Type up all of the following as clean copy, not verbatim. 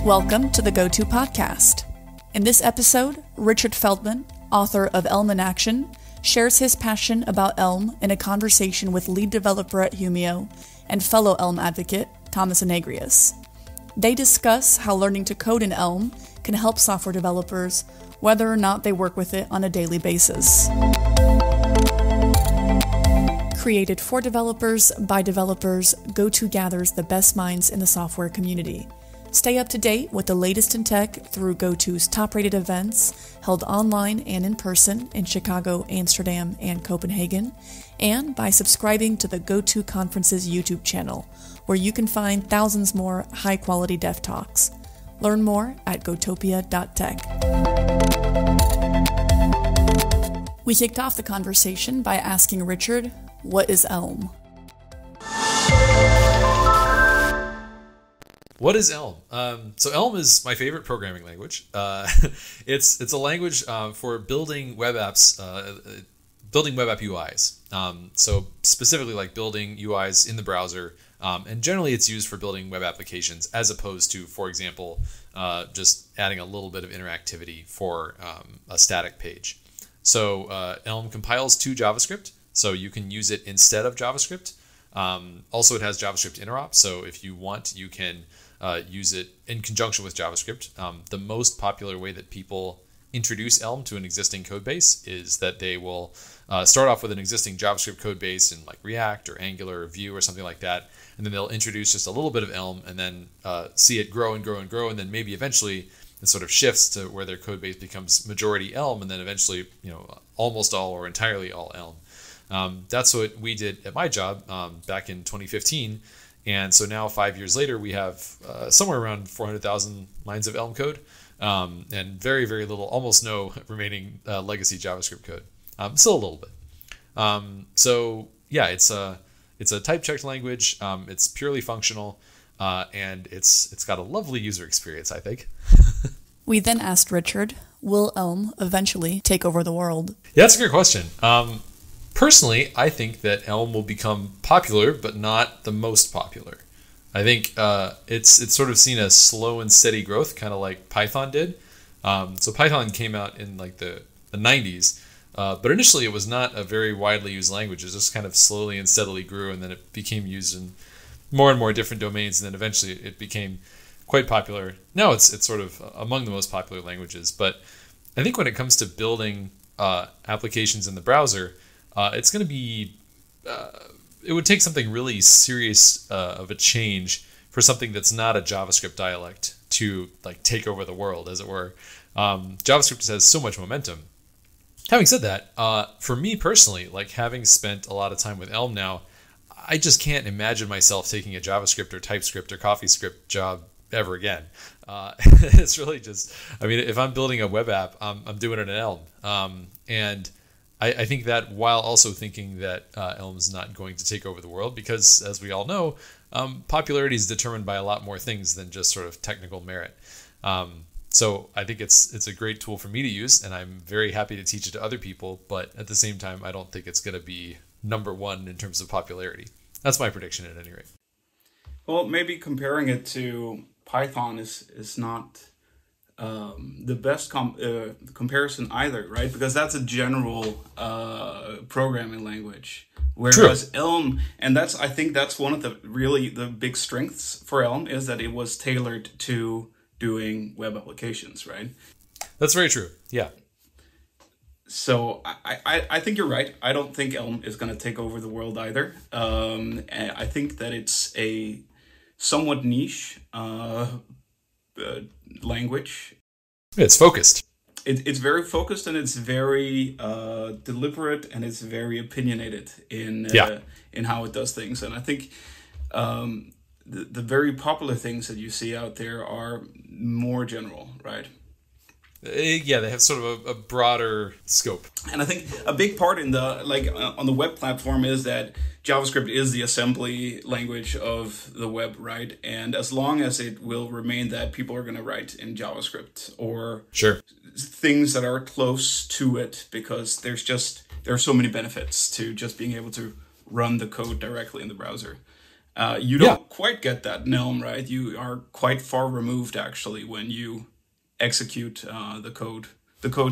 Welcome to the Go-To Podcast. In this episode, Richard Feldman, author of Elm in Action, shares his passion about Elm in a conversation with lead developer at Humio and fellow Elm advocate, Thomas Anagrius. They discuss how learning to code in Elm can help software developers, whether or not they work with it on a daily basis. Created for developers by developers, Go-To gathers the best minds in the software community. Stay up to date with the latest in tech through Go-To's top-rated events held online and in person in Chicago, Amsterdam, and Copenhagen, and by subscribing to the Go-To Conference's YouTube channel, where you can find thousands more high-quality dev talks. Learn more at gotopia.tech. We kicked off the conversation by asking Richard, what is Elm? What is Elm? So Elm is my favorite programming language. It's a language for building web apps, building web app UIs. So specifically like building UIs in the browser, and generally it's used for building web applications as opposed to, for example, just adding a little bit of interactivity for a static page. So Elm compiles to JavaScript, so you can use it instead of JavaScript. Also, it has JavaScript interop, so if you want, you can use it in conjunction with JavaScript. The most popular way that people introduce Elm to an existing code base is that they will start off with an existing JavaScript code base in like React or Angular or Vue or something like that, and then they'll introduce just a little bit of Elm and then see it grow and grow and grow, and then maybe eventually it sort of shifts to where their code base becomes majority Elm, and then eventually, almost all or entirely all Elm. That's what we did at my job back in 2015. And so now 5 years later, we have somewhere around 400,000 lines of Elm code and very, very little, almost no remaining legacy JavaScript code. Still a little bit. So yeah, it's a type checked language. It's purely functional, and it's got a lovely user experience, I think. We then asked Richard, will Elm eventually take over the world? Yeah, that's a great question. Personally, I think that Elm will become popular, but not the most popular. I think it's sort of seen a slow and steady growth, kind of like Python did. So Python came out in like the 90s, but initially it was not a very widely used language. It just kind of slowly and steadily grew, and then it became used in more and more different domains, and then eventually it became quite popular. Now it's sort of among the most popular languages, but I think when it comes to building applications in the browser, it's going to be, it would take something really serious of a change for something that's not a JavaScript dialect to like take over the world, as it were. JavaScript has so much momentum. Having said that, for me personally, like having spent a lot of time with Elm now, I just can't imagine myself taking a JavaScript or TypeScript or CoffeeScript job ever again. It's really just, if I'm building a web app, I'm doing it in Elm. And I think that while also thinking that Elm is not going to take over the world, because as we all know, popularity is determined by a lot more things than just sort of technical merit. So I think it's a great tool for me to use, and I'm very happy to teach it to other people. But at the same time, I don't think it's going to be number one in terms of popularity. That's my prediction at any rate. Well, maybe comparing it to Python is not the best comparison either, right? Because that's a general programming language, whereas True. Elm, and I think that's one of the big strengths for Elm, is that it was tailored to doing web applications, right? That's very true. Yeah. So I think you're right. I don't think Elm is going to take over the world either. I think that it's a somewhat niche language. It's focused. It's very focused, and it's very deliberate, and it's very opinionated in how it does things. And I think the very popular things that you see out there are more general, right? Yeah, they have sort of a broader scope. And I think a big part in on the web platform is that JavaScript is the assembly language of the web, right? And as long as it will remain that, people are going to write in JavaScript or things that are close to it, because there are so many benefits to just being able to run the code directly in the browser. You don't quite get that in Elm, right? You are quite far removed actually when you execute the code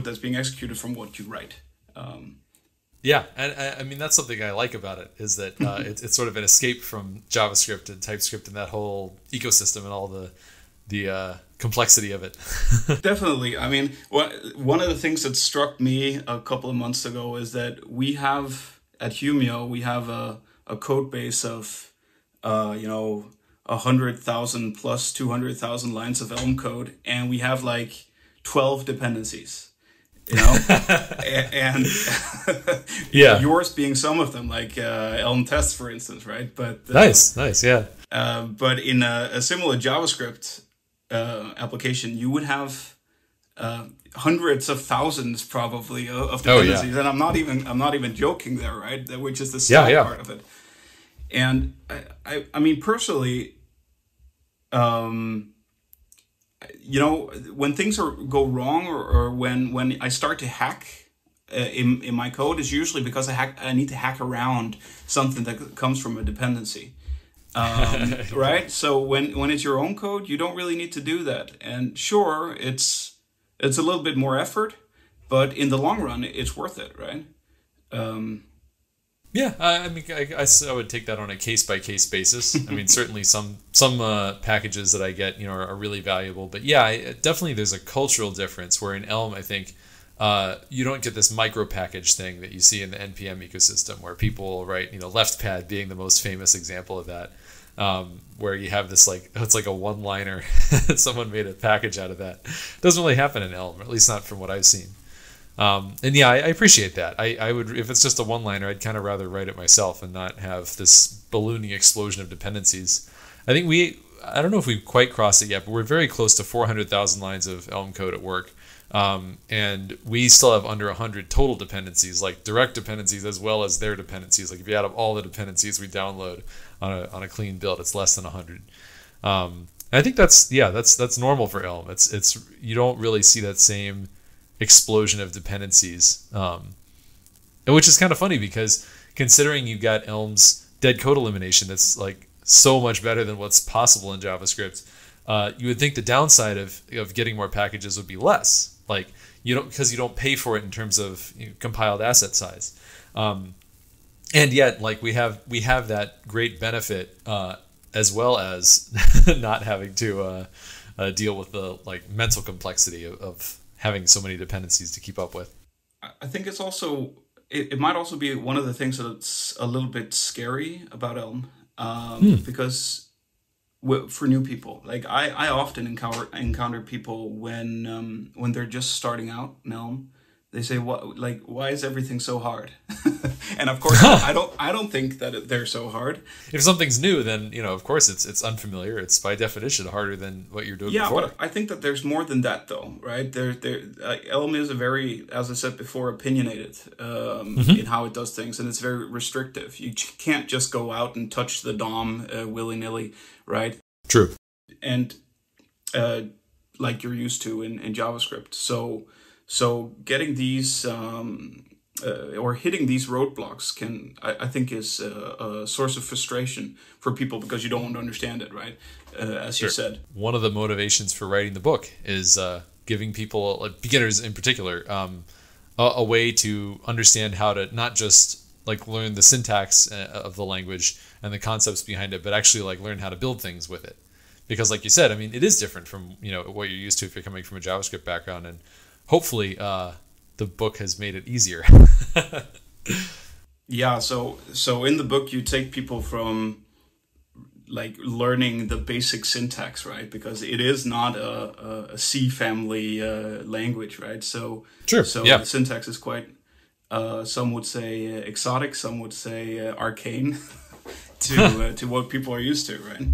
that's being executed from what you write. Yeah, and I mean that's something I like about it is that it's sort of an escape from JavaScript and TypeScript and that whole ecosystem and all the complexity of it. Definitely. I mean, one of the things that struck me a couple of months ago is that we have at Humio a code base of 100,000 plus 200,000 lines of Elm code, and we have like 12 dependencies. And yeah, yours being some of them, like Elm tests, for instance, right? But nice, yeah. But in a similar JavaScript application, you would have hundreds of thousands probably of dependencies, and I'm not even joking there, right? Which is the sad part of it. And I mean personally, when things go wrong or when I start to hack in my code, is usually because I need to hack around something that comes from a dependency. Right? So when it's your own code, you don't really need to do that. And sure, it's a little bit more effort, but in the long run, it's worth it, right? Yeah, I mean, I would take that on a case-by-case basis. I mean, certainly some packages that I get, are really valuable. But yeah, definitely there's a cultural difference where in Elm, I think, you don't get this micro package thing that you see in the NPM ecosystem where people write, LeftPad being the most famous example of that, where you have this it's like a one-liner. Someone made a package out of that. It doesn't really happen in Elm, or at least not from what I've seen. And yeah, I appreciate that. I would, if it's just a one-liner, I'd kind of rather write it myself and not have this ballooning explosion of dependencies. I think I don't know if we've quite crossed it yet, but we're very close to 400,000 lines of Elm code at work. And we still have under 100 total dependencies, like direct dependencies as well as their dependencies. Like if you add up all the dependencies we download on a clean build, it's less than 100. I think that's normal for Elm. It's you don't really see that same explosion of dependencies, which is kind of funny because considering you got Elm's dead code elimination that's like so much better than what's possible in JavaScript, you would think the downside of getting more packages would be less, like because you don't pay for it in terms of compiled asset size, and yet like we have that great benefit as well as not having to deal with the mental complexity of having so many dependencies to keep up with. I think it's also, it might also be one of the things that's a little bit scary about Elm, because for new people, like I often encounter people when they're just starting out in Elm, they say, why is everything so hard? And of course, I don't think that they're so hard. If something's new, then of course it's unfamiliar. It's by definition harder than what you're doing before. Yeah, but I think that there's more than that, though, right? Elm is a very, as I said before, opinionated in how it does things, and it's very restrictive. You can't just go out and touch the DOM willy-nilly, right? True. And like you're used to in JavaScript. So getting these or hitting these roadblocks I think is a source of frustration for people because you don't understand it, right? As you said. One of the motivations for writing the book is giving people, beginners in particular, a way to understand how to not just learn the syntax of the language and the concepts behind it, but actually learn how to build things with it. Because like you said, I mean, it is different from what you're used to if you're coming from a JavaScript background, and hopefully the book has made it easier. Yeah, so in the book you take people from learning the basic syntax, right? Because it is not a C family language, right? So sure. So yeah. The syntax is quite some would say exotic, some would say arcane to what people are used to, right?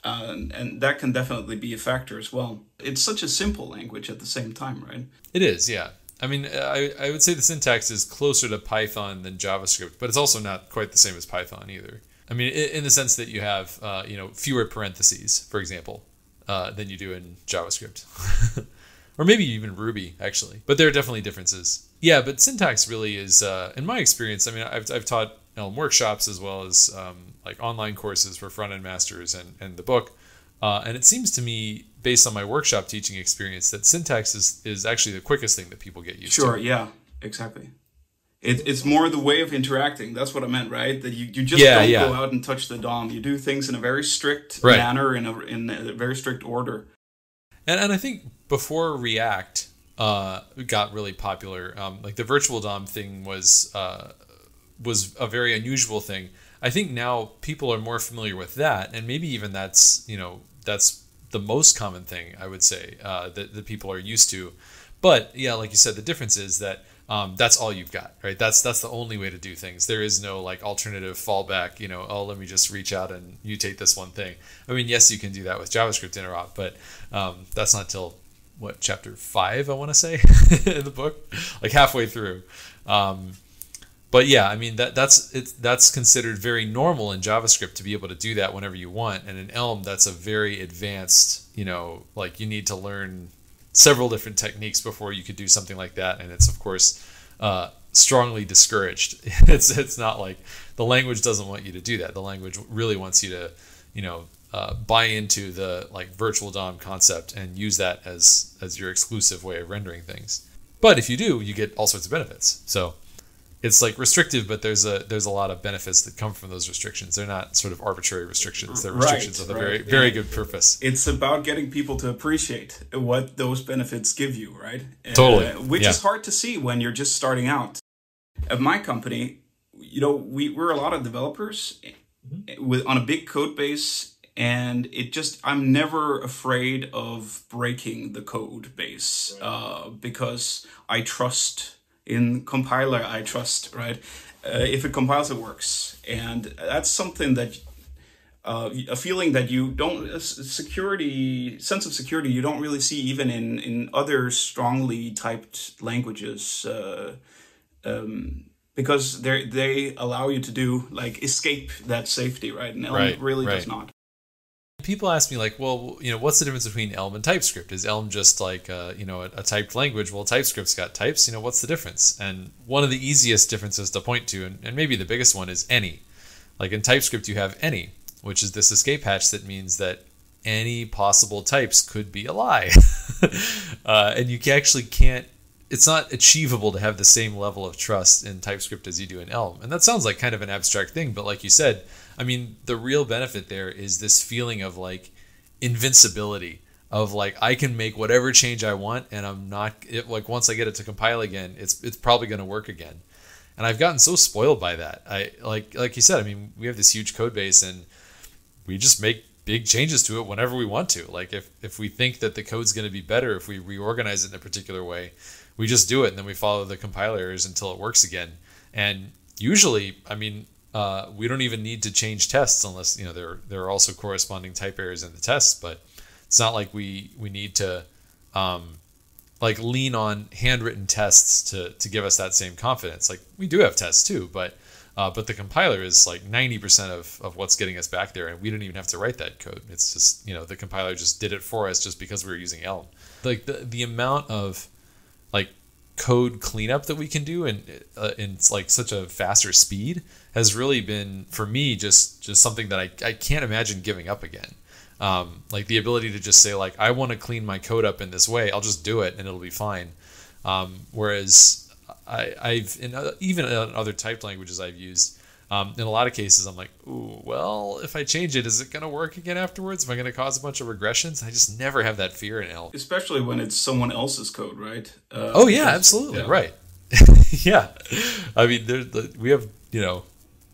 And that can definitely be a factor as well. It's such a simple language at the same time, right? It is, yeah. I mean, I would say the syntax is closer to Python than JavaScript, but it's also not quite the same as Python either. I mean, in the sense that you have, fewer parentheses, for example, than you do in JavaScript. Or maybe even Ruby, actually. But there are definitely differences. Yeah, but syntax really is, in my experience, I mean, I've taught Elm workshops as well as like online courses for front-end masters and the book. And it seems to me, based on my workshop teaching experience, that syntax is actually the quickest thing that people get used to. Sure, yeah, exactly. It's more the way of interacting. That's what I meant, right? That you just go out and touch the DOM. You do things in a very strict manner, in a very strict order. And I think before React got really popular, like the virtual DOM thing was a very unusual thing. I think now people are more familiar with that, and maybe even that's the most common thing, I would say, that people are used to. But yeah, like you said, the difference is that that's all you've got, right? That's the only way to do things. There is no like alternative fallback, let me just reach out and mutate this one thing. I mean, yes, you can do that with JavaScript interop, but that's not till chapter 5, I want to say, in the book, like halfway through. But yeah, I mean that's considered very normal in JavaScript to be able to do that whenever you want, and in Elm that's a very advanced, like you need to learn several different techniques before you could do something like that, and it's of course strongly discouraged. It's not like the language doesn't want you to do that. The language really wants you to buy into the like virtual DOM concept and use that as your exclusive way of rendering things. But if you do, you get all sorts of benefits. So it's like restrictive, but there's a lot of benefits that come from those restrictions. They're not sort of arbitrary restrictions. They're restrictions with a very, very good purpose. It's about getting people to appreciate what those benefits give you, right? Totally. Which is hard to see when you're just starting out. At my company, we're a lot of developers on a big code base, and I'm never afraid of breaking the code base because I trust. In compiler, I trust, right? If it compiles, it works. And that's something that, a feeling that you don't, sense of security, you don't really see even in other strongly typed languages. Because they allow you to do, like, escape that safety, right? And Elm really does not. People ask me like, well, what's the difference between Elm and TypeScript? Is Elm just like, a typed language? Well, TypeScript's got types. What's the difference? And one of the easiest differences to point to, and maybe the biggest one, is any. Like in TypeScript, you have any, which is this escape hatch that means that any possible types could be a lie. And you actually can't, it's not achievable to have the same level of trust in TypeScript as you do in Elm. And that sounds like kind of an abstract thing, but like you said, I mean, the real benefit there is this feeling of like invincibility, of like I can make whatever change I want, and I'm not like once I get it to compile again, it's probably going to work again. And I've gotten so spoiled by that. I like you said, I mean, we have this huge code base, and we just make big changes to it whenever we want to. Like if we think that the code's going to be better if we reorganize it in a particular way, we just do it, and then we follow the compiler errors until it works again. And usually, I mean, we don't even need to change tests unless there are also corresponding type errors in the tests. But it's not like we need to like lean on handwritten tests to give us that same confidence. Like we do have tests too, but the compiler is like 90% of what's getting us back there, and we don't even have to write that code. It's just the compiler just did it for us just because we were using Elm. Like the amount of like code cleanup that we can do in like such a faster speed has really been, for me, just something that I can't imagine giving up again. Like the ability to just say like, I want to clean my code up in this way, I'll just do it and it'll be fine. Whereas I've even in other typed languages I've used, in a lot of cases I'm like, ooh, well, if I change it, is it going to work again afterwards? Am I going to cause a bunch of regressions? I just never have that fear in Elm. Especially when it's someone else's code, right? Oh yeah, absolutely, right. Yeah, I mean, we have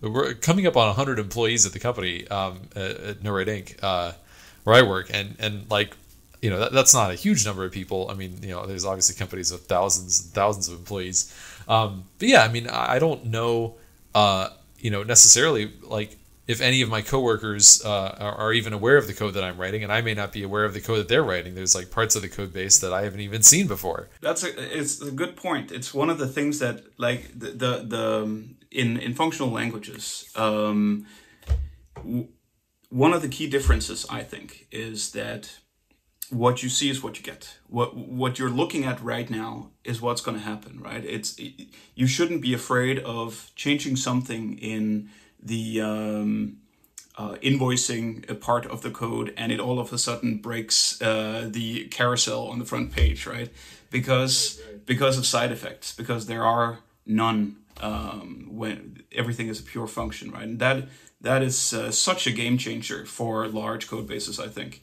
we're coming up on 100 employees at the company at No Red Inc. Where I work, and like that's not a huge number of people. I mean, there's obviously companies with thousands and thousands of employees, but yeah, I mean, I don't know necessarily like if any of my coworkers are even aware of the code that I'm writing, and I may not be aware of the code that they're writing. There's like parts of the code base that I haven't even seen before. It's a good point. It's one of the things that like the in functional languages, one of the key differences I think is that what you see is what you get. What you're looking at right now is what's going to happen, right? You shouldn't be afraid of changing something in the invoicing a part of the code, and it all of a sudden breaks the carousel on the front page, right? Because of side effects, because there are none when everything is a pure function, right? And that is such a game changer for large code bases, I think.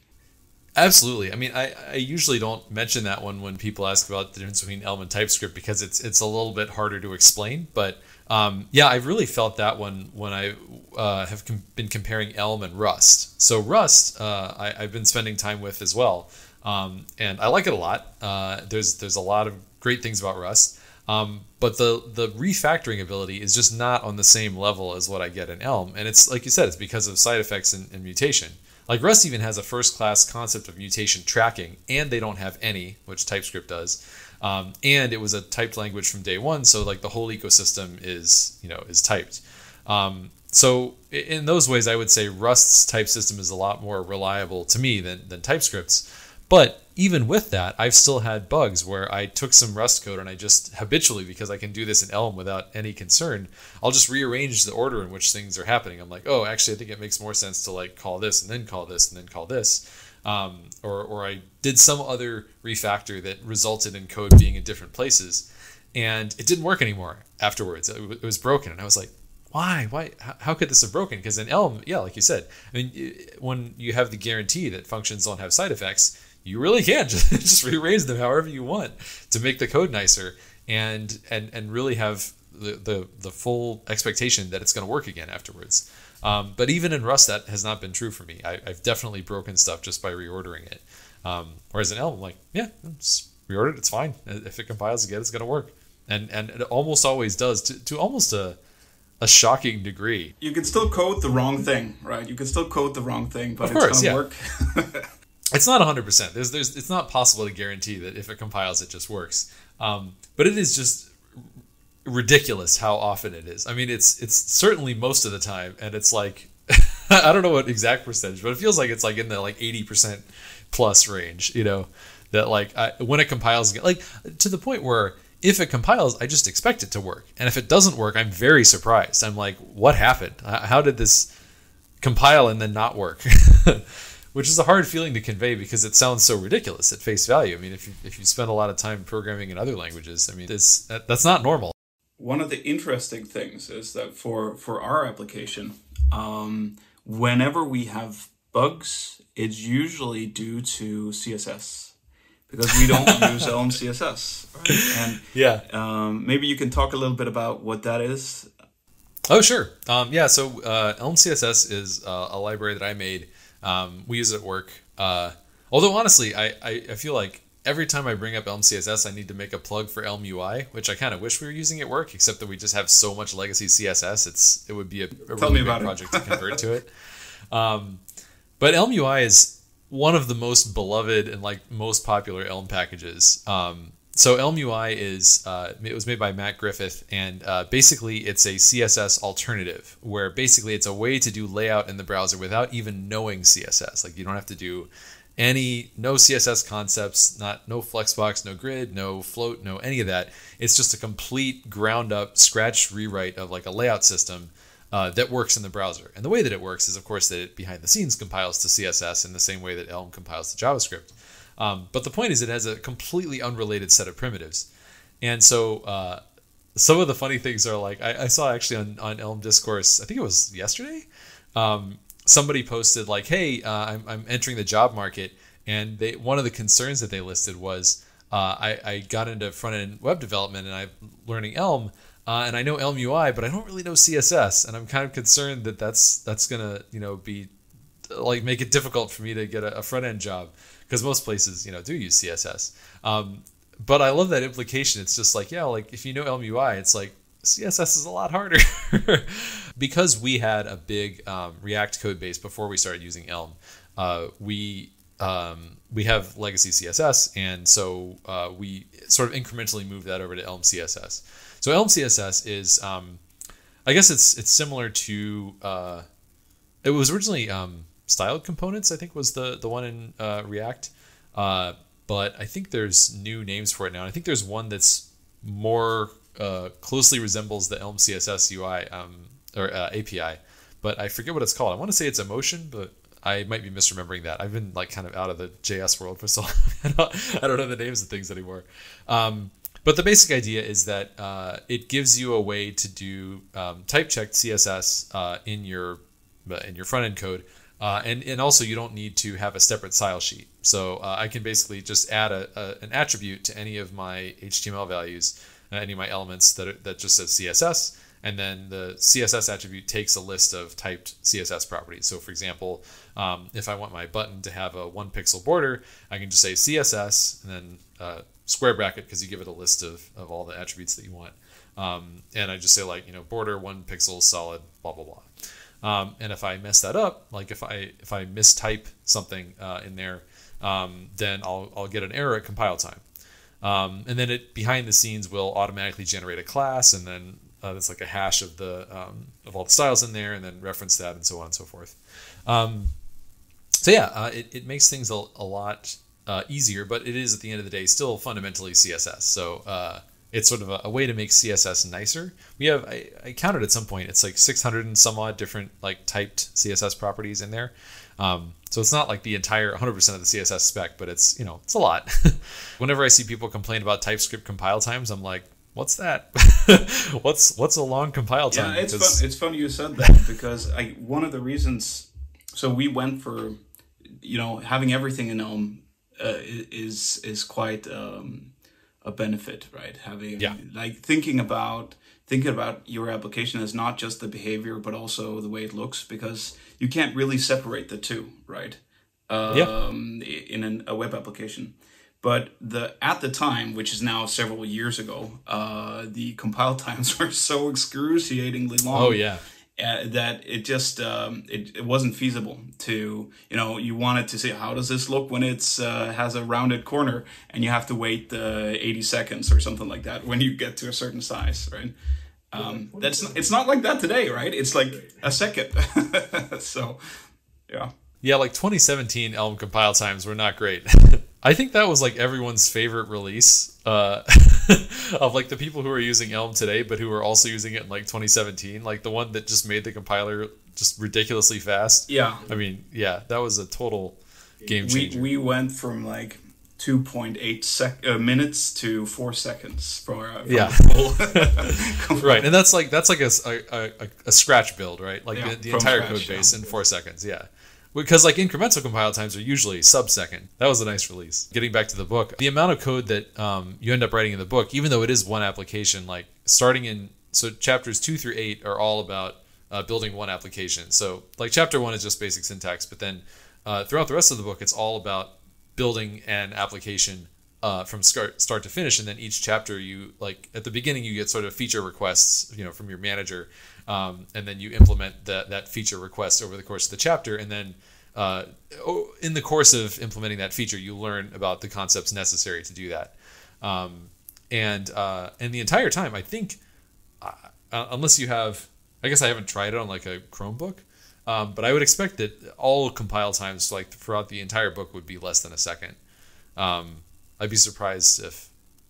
Absolutely. I mean, I usually don't mention that one when people ask about the difference between Elm and TypeScript because it's a little bit harder to explain. But yeah, I've really felt that one when I have been comparing Elm and Rust. So Rust, I've been spending time with as well, and I like it a lot. There's a lot of great things about Rust, but the refactoring ability is just not on the same level as what I get in Elm, and it's like you said, it's because of side effects and mutation. Like Rust even has a first-class concept of mutation tracking, and they don't have any, which TypeScript does. And it was a typed language from day one, so like the whole ecosystem is typed. So in those ways, I would say Rust's type system is a lot more reliable to me than TypeScript's. But even with that, I've still had bugs where I took some Rust code and I just habitually, because I can do this in Elm without any concern, I'll just rearrange the order in which things are happening. I'm like, oh, actually, I think it makes more sense to like call this and then call this and then call this. Or I did some other refactor that resulted in code being in different places, and it didn't work anymore afterwards. It was broken, and I was like, why? How could this have broken? Because in Elm, yeah, like you said, I mean, when you have the guarantee that functions don't have side effects, you really can just rearrange them however you want to make the code nicer and really have the full expectation that it's going to work again afterwards. But even in Rust, that has not been true for me. I've definitely broken stuff just by reordering it. Whereas in Elm, I'm like, yeah, just reorder it, it's fine. If it compiles again, it's going to work. And it almost always does to almost a shocking degree. You can still code the wrong thing, right? You can still code the wrong thing, but of course, it's going to work. It's not 100%. It's not possible to guarantee that if it compiles, it just works. But it is just ridiculous how often it is. I mean, it's certainly most of the time, and it's like I don't know what exact percentage, but it feels like it's like in the like 80% plus range. That like when it compiles again, like to the point where if it compiles, I just expect it to work, and if it doesn't work, I'm very surprised. I'm like, what happened? How did this compile and then not work? Which is a hard feeling to convey because it sounds so ridiculous at face value. I mean, if you spend a lot of time programming in other languages, I mean, that's not normal. One of the interesting things is that for our application, whenever we have bugs, it's usually due to CSS because we don't use Elm CSS. Right? And yeah, maybe you can talk a little bit about what that is. Oh, sure. Yeah, so Elm CSS is a library that I made. We use it at work. Although honestly, I feel like every time I bring up Elm CSS, I need to make a plug for Elm UI, which I kind of wish we were using at work, except that we just have so much legacy CSS. It would be a really big project to convert to it. But Elm UI is one of the most beloved and like most popular Elm packages. So Elm UI it was made by Matt Griffith, and basically it's a CSS alternative where basically it's a way to do layout in the browser without even knowing CSS. Like you don't have to do no CSS concepts, no Flexbox, no grid, no float, no any of that. It's just a complete ground up scratch rewrite of like a layout system that works in the browser. And the way that it works is of course that it behind the scenes compiles to CSS in the same way that Elm compiles to JavaScript. But the point is it has a completely unrelated set of primitives. And so some of the funny things are like, I saw actually on Elm Discourse, I think it was yesterday, somebody posted like, hey, I'm entering the job market. And one of the concerns that they listed was I got into front-end web development and I'm learning Elm. And I know Elm UI, but I don't really know CSS. And I'm kind of concerned that that's going to be like make it difficult for me to get a front-end job. Because most places, do use CSS. But I love that implication. It's just like, yeah, like if you know Elm UI, it's like CSS is a lot harder. Because we had a big React code base before we started using Elm, we have legacy CSS, and so we sort of incrementally moved that over to Elm CSS. So Elm CSS is, I guess it's similar to, it was originally... Styled components, I think, was the one in React. But I think there's new names for it now. And I think there's one that's more closely resembles the Elm CSS UI or API, but I forget what it's called. I want to say it's Emotion, but I might be misremembering that. I've been like kind of out of the JS world for so long. I don't know the names of things anymore. But the basic idea is that it gives you a way to do type checked CSS in your front end code. And also you don't need to have a separate style sheet. So I can basically just add an attribute to any of my HTML values, any of my elements that just says CSS. And then the CSS attribute takes a list of typed CSS properties. So for example, if I want my button to have a 1 pixel border, I can just say CSS and then square bracket because you give it a list of all the attributes that you want. And I just say like, border 1 pixel solid, blah, blah, blah. And if I mess that up, like if I mistype something in there, then I'll get an error at compile time. And then it behind the scenes will automatically generate a class, and then that's like a hash of all the styles in there, and then reference that, and so on and so forth. It makes things a lot easier, but it is at the end of the day still fundamentally CSS. So it's sort of a way to make CSS nicer. We have I counted at some point it's like 600 and some odd different like typed CSS properties in there. So it's not like the entire 100% of the CSS spec, but it's it's a lot. Whenever I see people complain about TypeScript compile times, I'm like, what's that? what's a long compile time? Yeah, it's funny you said that because one of the reasons. So we went for having everything in Elm is quite a benefit, right? Having like thinking about your application as not just the behavior but also the way it looks, because you can't really separate the two, right? In a web application. But at the time, which is now several years ago, the compile times were so excruciatingly long. Oh yeah. That it just it wasn't feasible to you wanted to see how does this look when it's has a rounded corner, and you have to wait 80 seconds or something like that when you get to a certain size, right? It's not like that today, right? It's like a second. So yeah, like 2017 Elm compile times were not great. I think that was like everyone's favorite release of like the people who are using Elm today, but who were also using it in like 2017, like the one that just made the compiler just ridiculously fast. Yeah. I mean, yeah, that was a total game changer. We went from like 2.8 minutes to 4 seconds for full right, and that's like a scratch build, right? Like the entire code base in 4 seconds. Yeah. Because like incremental compile times are usually sub-second. That was a nice release. Getting back to the book, the amount of code that you end up writing in the book, even though it is one application, like so chapters 2 through 8 are all about building one application. So like chapter 1 is just basic syntax, but then throughout the rest of the book, it's all about building an application from start to finish. And then each chapter, you like at the beginning, you get sort of feature requests, from your manager. And then you implement that feature request over the course of the chapter. And then in the course of implementing that feature, you learn about the concepts necessary to do that. And the entire time, I think, unless you have, I guess I haven't tried it on like a Chromebook, but I would expect that all compile times like throughout the entire book would be less than a second. I'd be surprised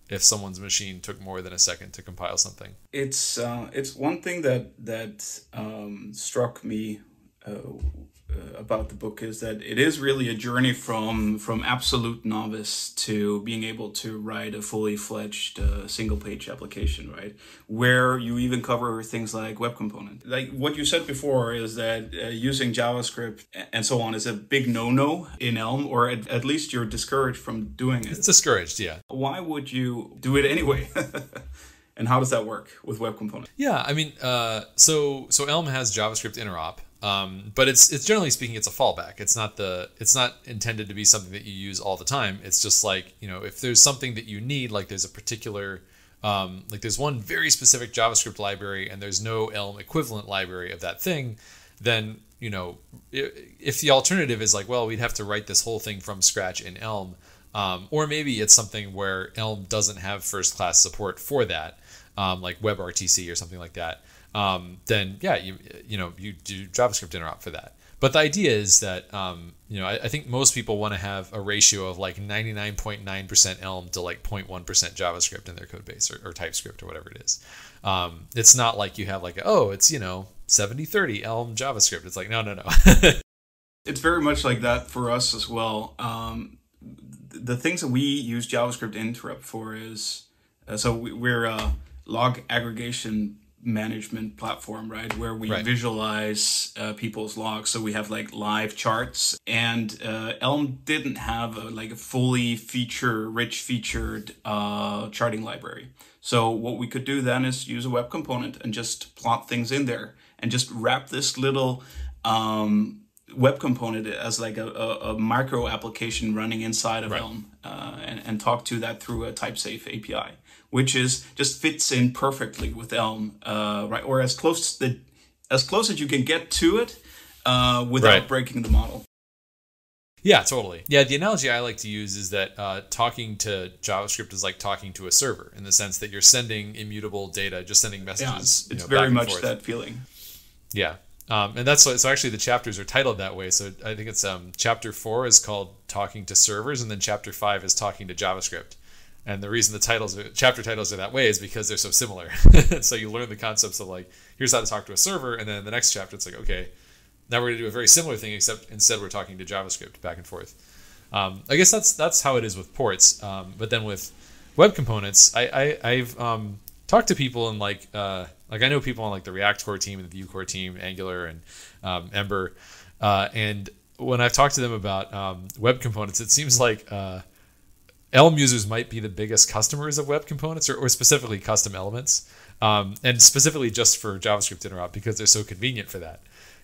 if someone's machine took more than a second to compile something. It's one thing that struck me about the book is that it is really a journey from absolute novice to being able to write a fully fledged single page application, right? Where you even cover things like web component. Like what you said before is that using JavaScript and so on is a big no-no in Elm, or at least you're discouraged from doing it. It's discouraged, yeah. Why would you do it anyway? And how does that work with web component? Yeah, I mean, so Elm has JavaScript interop. But it's generally speaking, it's a fallback. It's not intended to be something that you use all the time. It's just like, if there's something that you need, like there's a particular, like there's one very specific JavaScript library and there's no Elm equivalent library of that thing, then, if the alternative is like, well, we'd have to write this whole thing from scratch in Elm, or maybe it's something where Elm doesn't have first class support for that, like WebRTC or something like that. Then yeah, you do JavaScript interop for that. But the idea is that, I think most people want to have a ratio of like 99.9% Elm to like 0.1% JavaScript in their code base or TypeScript or whatever it is. It's not like you have like, it's, 70-30 Elm JavaScript. It's like, no. It's very much like that for us as well. The things that we use JavaScript Interrupt for is, we're a log aggregation management platform, right? Where we visualize people's logs. So we have like live charts, and Elm didn't have a fully rich featured charting library. So what we could do then is use a web component and just plot things in there and just wrap this little web component as like a micro application running inside of Elm and talk to that through a type-safe API, which just fits in perfectly with Elm, right? Or as close as you can get to it without breaking the model. Yeah, totally. Yeah, the analogy I like to use is that talking to JavaScript is like talking to a server, in the sense that you're sending immutable data, just sending messages. Yeah, it's very much that feeling. Yeah. And that's so actually the chapters are titled that way. So I think it's chapter 4 is called Talking to Servers, and then chapter 5 is Talking to JavaScript. And the reason the chapter titles are that way is because they're so similar. So you learn the concepts of like, here's how to talk to a server, and then the next chapter it's like, okay, now we're going to do a very similar thing, except instead we're talking to JavaScript back and forth. I guess that's how it is with ports. But then with web components, I've talked to people in like I know people on like the React core team and the Vue core team, Angular and Ember, and when I've talked to them about web components, it seems like Elm users might be the biggest customers of web components, or specifically custom elements, and specifically just for JavaScript interrupt, because they're so convenient for that.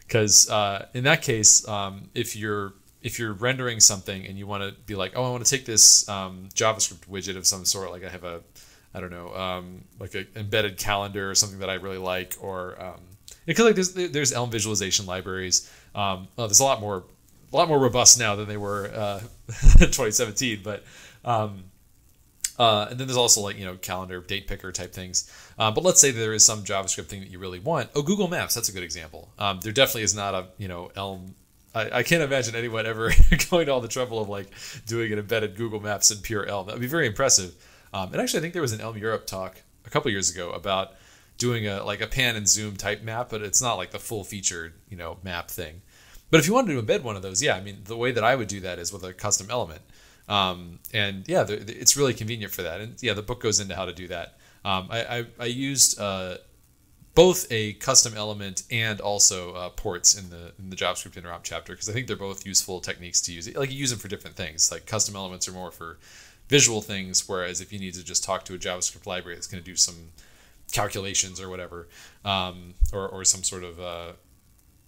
Because in that case, if you're rendering something and you want to be like, I want to take this JavaScript widget of some sort, like I have like an embedded calendar or something that I really like, or because like there's Elm visualization libraries. There's a lot more robust now than they were in 2017, but and then there's also like calendar, date picker type things. But let's say there is some JavaScript thing that you really want. Google Maps, that's a good example. There definitely is not a Elm. I can't imagine anyone ever going to all the trouble of like doing an embedded Google Maps in pure Elm. That would be very impressive. And actually, I think there was an Elm Europe talk a couple years ago about doing a pan and zoom type map, but it's not like the full featured map thing. But if you wanted to embed one of those, the way that I would do that is with a custom element. And it's really convenient for that. And the book goes into how to do that. I used both a custom element and also ports in the JavaScript interrupt chapter, because I think they're both useful techniques to use. Like you use them for different things. Like custom elements are more for visual things, whereas if you need to just talk to a JavaScript library that's going to do some calculations or whatever, or some sort of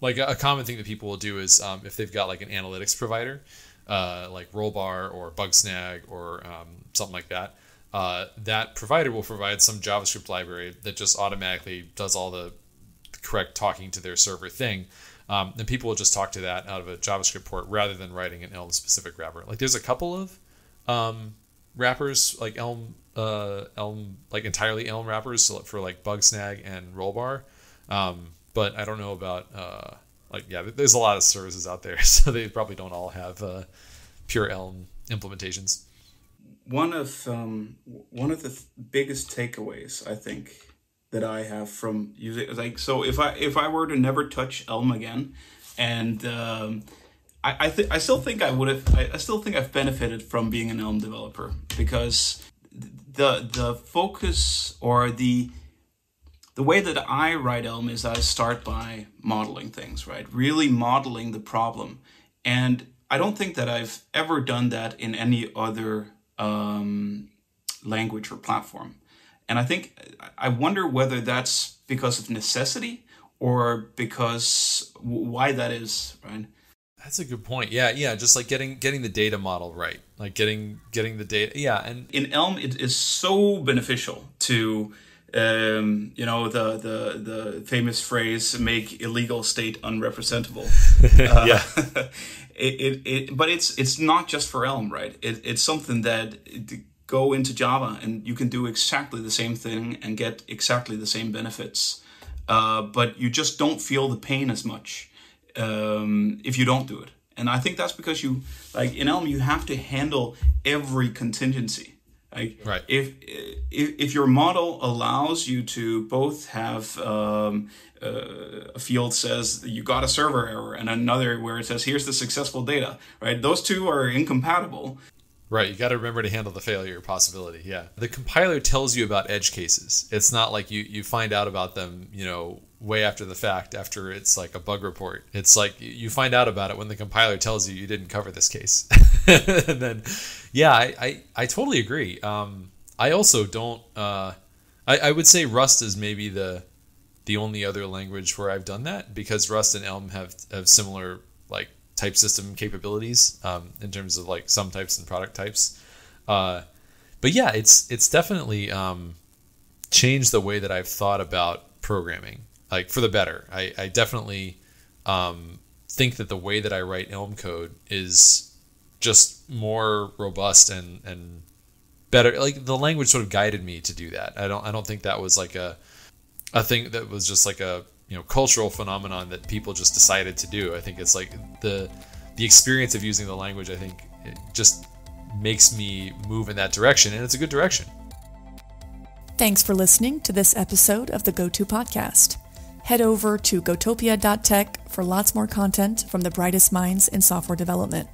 like a common thing that people will do is if they've got like an analytics provider, like Rollbar or Bugsnag or something like that, that provider will provide some JavaScript library that just automatically does all the correct talking to their server thing. And people will just talk to that out of a JavaScript port rather than writing an Elm specific wrapper. Like there's a couple of wrappers like Elm, like entirely Elm wrappers for like Bugsnag and Rollbar. But I don't know about there's a lot of services out there, so they probably don't all have pure Elm implementations. One of the biggest takeaways I think that I have from using, like, so if I were to never touch Elm again, and I still think I've benefited from being an Elm developer, because the focus or the way that I write Elm is I start by modeling things, right? Really modeling the problem. And I don't think that I've ever done that in any other language or platform. And I wonder whether that's because of necessity or because why that is, right? That's a good point. Yeah, just like getting the data model right, like getting the data. Yeah, and in Elm, it is so beneficial to, the famous phrase, make illegal state unrepresentable. Yeah. But it's not just for Elm, right? It's something that go into Java and you can do exactly the same thing and get exactly the same benefits, but you just don't feel the pain as much. if you don't do it. And I think that's because you, like in Elm, you have to handle every contingency. Like right. If your model allows you to both have a field says you got a server error and another where it says here's the successful data, right? Those two are incompatible. Right, you got to remember to handle the failure possibility. Yeah, the compiler tells you about edge cases. It's not like you find out about them, way after the fact, after it's like a bug report. It's like you find out about it when the compiler tells you didn't cover this case. And then, yeah, I totally agree. I also don't. I would say Rust is maybe the only other language where I've done that, because Rust and Elm have similar like type system capabilities in terms of like sum types and product types. But yeah, it's definitely changed the way that I've thought about programming, like for the better. I definitely think that the way that I write Elm code is just more robust and better. Like the language sort of guided me to do that. I don't think that was like a thing that was just like a cultural phenomenon that people just decided to do. I think it's like the experience of using the language, I think it just makes me move in that direction, and it's a good direction. Thanks for listening to this episode of the GoTo Podcast. Head over to gotopia.tech for lots more content from the brightest minds in software development.